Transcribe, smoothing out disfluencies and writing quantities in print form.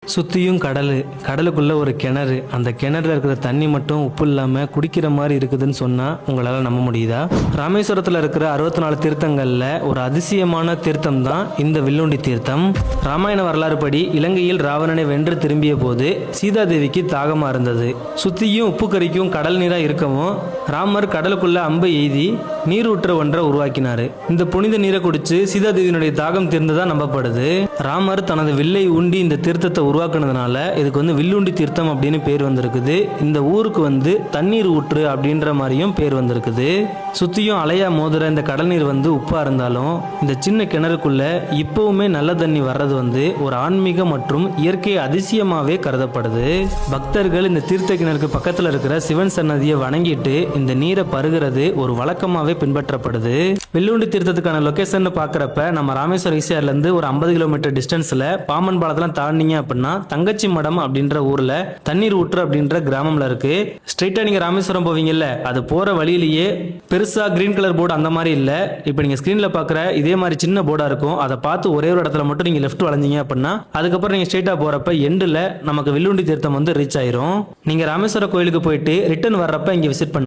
சுற்றியும் கடல், கடலுக்குள்ள ஒரு கிணறு. அந்த கிணறுல இருக்கிற தண்ணி மட்டும் உப்பு இல்லாமல் குடிக்கிற மாதிரி இருக்குதுன்னு சொன்னால் உங்களால் நம்ப முடியுதா? ராமேஸ்வரத்தில் இருக்கிற 64 தீர்த்தங்களில் ஒரு அதிசயமான தீர்த்தம் தான் இந்த வில்லுண்டி தீர்த்தம். ராமாயண வரலாறு படி இலங்கையில் ராவணனை வென்று திரும்பிய போது சீதாதேவிக்கு தாகமாக இருந்தது. சுற்றியும் உப்பு கரிக்கும் கடல் நீராக இருக்கவும் ராமர் கடலுக்குள்ள அம்பை எய்தி நீரூற்ற ஒன்றை உருவாக்கினார். இந்த புனித நீரை குடிச்சு சீதாதேவியினுடைய தாகம் தீர்ந்ததா நம்பப்படுது. ராமர் தனது வில்லை ஊண்டி இந்த தீர்த்தத்தை உருவாக்குனதுனால இதுக்கு வில்லுண்டி தீர்த்தம் அப்படின்னு பேர் வந்திருக்குது. இந்த ஊருக்கு தண்ணீர் ஊற்று அப்படின்ற மாதிரியும் பேர் வந்திருக்குது. சுத்தியும் அலையா மோதுற இந்த கடல் நீர் உப்பா இருந்தாலும் இந்த சின்ன கிணறுக்குள்ள இப்பவுமே நல்ல தண்ணி வர்றது ஒரு ஆன்மீக மற்றும் இயற்கை அதிசயமாவே கருதப்படுது. பக்தர்கள் இந்த தீர்த்த கிணறுக்கு பக்கத்துல இருக்கிற சிவன் சன்னதியை வணங்கிட்டு இந்த நீரை பருகிறது ஒரு வழக்கமாவே பின்பற்றப்படுது. வில்லுண்டி தீர்த்தத்துக்கான லொகேஷன் பாக்குறப்ப நம்ம ராமேஸ்வரம் ஈசிஆர்ல இருந்து ஒரு 50 கிலோமீட்டர் டிஸ்டன்ஸ்ல பாம்பன் பாலத்தெல்லாம் தாண்டிங்க அப்படின்னா தங்கச்சி மடம் அப்படின்ற ஊர்ல தண்ணீர் ஊற்று அப்படின்ற கிராமம்ல இருக்கு. ஸ்ட்ரைட்டா நீங்க ராமேஸ்வரம் போவீங்கல்ல, அது போற வழியிலேயே பெருசா கிரீன் கலர் போர்டு அந்த மாதிரி இல்ல. இப்ப நீங்க ஸ்கிரீன்ல பாக்குற இதே மாதிரி சின்ன போர்டா இருக்கும். அதை பார்த்து ஒரே ஒரு இடத்துல மட்டும் நீங்க லெஃப்ட் வளைஞ்சீங்க அப்படின்னா அதுக்கப்புறம் நீங்க ஸ்ட்ரைட்டா போறப்ப எண்டுல நமக்கு வில்லுண்டி தீர்த்தம் ரீச் ஆயிரும். நீங்க ராமேஸ்வரம் கோயிலுக்கு போயிட்டு ரிட்டர்ன் வர்றப்ப இங்க விசிட் பண்ணி